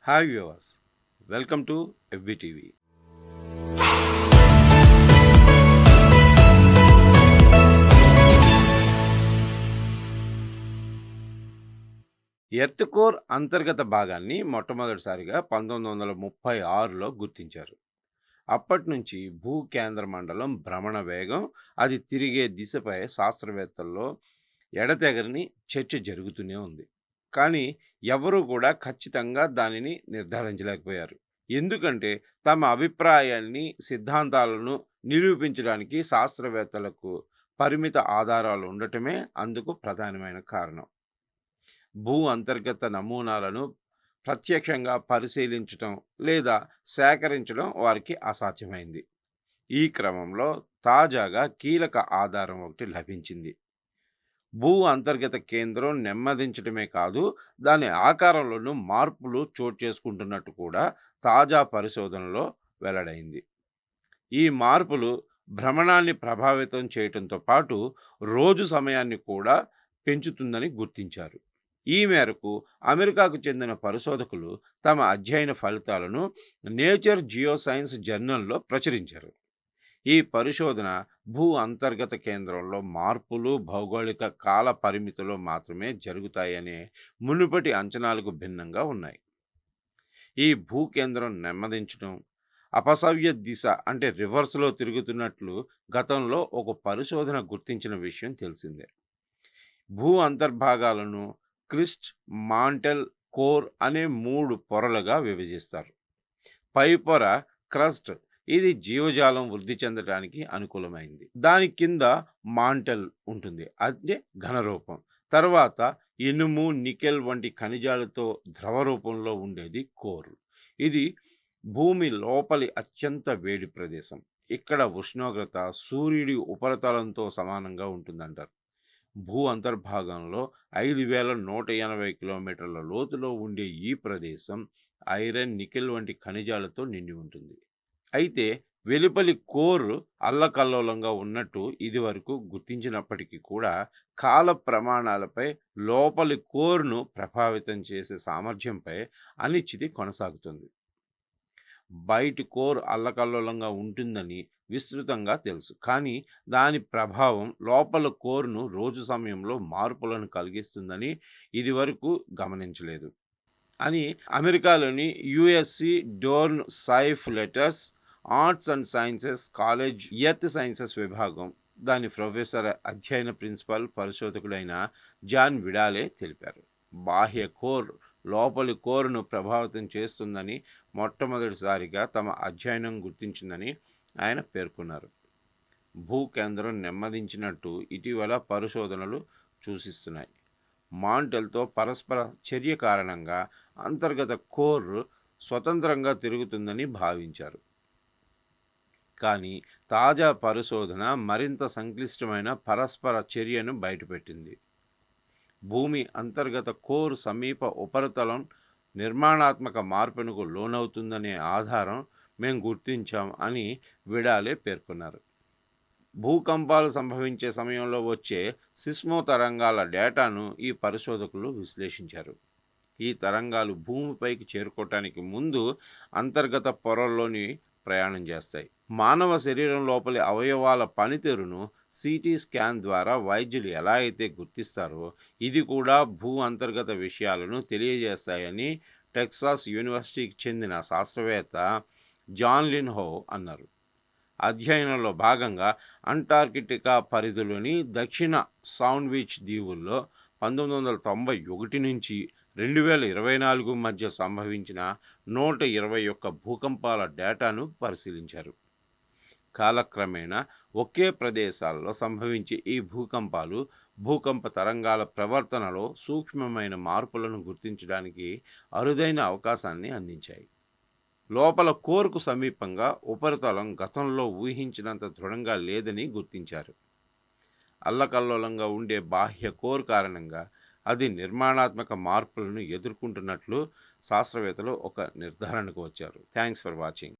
Hi viewers, welcome to FBTV. Earth core అంతర్గత భాగాన్ని మొట్టమొదటిసారిగా 1936లో గుర్తించారు. అప్పటి నుంచి భూ కేంద్ర మండలం భ్రమణ వేగం, అది తిరిగే దిశపై శాస్త్రవేత్తల్లో ఎడతెగని చర్చ జరుగుతూనే ఉంది. కానీ ఎవరూ కూడా ఖచ్చితంగా దానిని నిర్ధారించలేకపోయారు. ఎందుకంటే తమ అభిప్రాయాన్ని, సిద్ధాంతాలను నిరూపించడానికి శాస్త్రవేత్తలకు పరిమిత ఆధారాలు ఉండటమే అందుకు ప్రధానమైన కారణం. భూ అంతర్గత నమూనాలను ప్రత్యక్షంగా పరిశీలించటం లేదా సేకరించడం వారికి అసాధ్యమైంది. ఈ క్రమంలో తాజాగా కీలక ఆధారం ఒకటి లభించింది. భూ అంతర్గత కేంద్రం నెమ్మదించడమే కాదు, దాని ఆకారంలోనూ మార్పులు చోటు చేసుకుంటున్నట్టు కూడా తాజా పరిశోధనలో వెల్లడైంది. ఈ మార్పులు భ్రమణాన్ని ప్రభావితం చేయడంతో పాటు రోజు సమయాన్ని కూడా పెంచుతుందని గుర్తించారు. ఈ మేరకు అమెరికాకు చెందిన పరిశోధకులు తమ అధ్యయన ఫలితాలను నేచర్ జియోసైన్స్ జర్నల్లో ప్రచురించారు. ఈ పరిశోధన భూ అంతర్గత కేంద్రంలో మార్పులు భౌగోళిక కాల పరిమితిలో మాత్రమే జరుగుతాయనే మునుపటి అంచనాలకు భిన్నంగా ఉన్నాయి. ఈ భూ కేంద్రం నెమ్మదించడం, అపసవ్య దిశ అంటే రివర్స్లో తిరుగుతున్నట్లు గతంలో ఒక పరిశోధన గుర్తించిన విషయం తెలిసిందే. భూ అంతర్భాగాలను క్రిస్ట్, మాంటెల్, కోర్ అనే 3 పొరలుగా విభజిస్తారు. పై పొర క్రస్ట్, ఇది జీవజాలం వృద్ధి చెందడానికి అనుకూలమైంది. దాని కింద మాంటెల్ ఉంటుంది, అంటే ఘనరూపం. తర్వాత ఇనుము, నికెల్ వంటి ఖనిజాలతో ద్రవ రూపంలో ఉండేది కోర్. ఇది భూమి లోపలి అత్యంత వేడి ప్రదేశం. ఇక్కడ ఉష్ణోగ్రత సూర్యుడి ఉపరితలంతో సమానంగా ఉంటుందంటారు. భూ అంతర్భాగంలో 5180 కిలోమీటర్ల లోతులో ఉండే ఈ ప్రదేశం ఐరన్, నికెల్ వంటి ఖనిజాలతో నిండి ఉంటుంది. అయితే వెలుపలి కోర్ అల్లకల్లోలంగా ఉన్నట్టు ఇదివరకు గుర్తించినప్పటికీ కూడా కాల ప్రమాణాలపై లోపలి కోర్ను ప్రభావితం చేసే సామర్థ్యంపై అనిశ్చితి కొనసాగుతుంది. బయటి కోర్ అల్లకల్లోలంగా ఉంటుందని విస్తృతంగా తెలుసు, కానీ దాని ప్రభావం లోపల కోర్ను రోజు సమయంలో మార్పులను కలిగిస్తుందని ఇదివరకు గమనించలేదు అని అమెరికాలోని USC Dornsife letters arts and sciences college earth sciences విభాగం దాని ప్రొఫెసర్, అధ్యయన ప్రిన్సిపల్ పరిశోధకుడైన జాన్ విడాలే తెలిపారు. బాహ్య కోర్ లోపలి కోర్ను ప్రభావితం చేస్తుందని మొట్టమొదటిసారిగా తమ అధ్యయనం గుర్తించిందని ఆయన పేర్కొన్నారు. భూ కేంద్రం నెమ్మదించినట్టు ఇటీవల పరిశోధనలు సూచిస్తున్నాయి. మాంటెల్తో పరస్పర చర్య కారణంగా అంతర్గత కోర్ స్వతంత్రంగా తిరుగుతుందని భావించారు. కానీ తాజా పరిశోధన మరింత సంక్లిష్టమైన పరస్పర చర్యను బయటపెట్టింది. భూమి అంతర్గత కోర్ సమీప ఉపరితలం నిర్మాణాత్మక మార్పునకు లోనవుతుందనే ఆధారం మేము గుర్తించాం అని విడాలే పేర్కొన్నారు. భూకంపాలు సంభవించే సమయంలో వచ్చే సిస్మో తరంగాల డేటాను ఈ పరిశోధకులు విశ్లేషించారు. ఈ తరంగాలు భూమిపైకి చేరుకోవటానికి ముందు అంతర్గత పొరల్లోని ప్రయాణం చేస్తాయి. మానవ శరీరం లోపలి అవయవాల పనితీరును CT స్కాన్ ద్వారా వైద్యులు ఎలా అయితే గుర్తిస్తారో, ఇది కూడా భూ అంతర్గత విషయాలను తెలియజేస్తాయని టెక్సాస్ యూనివర్సిటీకి చెందిన శాస్త్రవేత్త జాన్ లిన్హో అన్నారు. అధ్యయనంలో భాగంగా అంటార్కిటికా పరిధిలోని దక్షిణ శాండ్విచ్ దీవుల్లో 1991 నుంచి 2024 మధ్య సంభవించిన 121 భూకంపాల డేటాను పరిశీలించారు. కాలక్రమేణా ఒకే ప్రదేశాల్లో సంభవించే ఈ భూకంపాలు భూకంప తరంగాల ప్రవర్తనలో సూక్ష్మమైన మార్పులను గుర్తించడానికి అరుదైన అవకాశాన్ని అందించాయి. లోపల కోర్కు సమీపంగా ఉపరితలం గతంలో ఊహించినంత దృఢంగా లేదని గుర్తించారు. అల్లకల్లోలంగా ఉండే బాహ్య కోర్ కారణంగా అది నిర్మాణాత్మక మార్పులను ఎదుర్కొంటున్నట్లు శాస్త్రవేత్తలు ఒక నిర్ధారణకు వచ్చారు. Thanks for watching.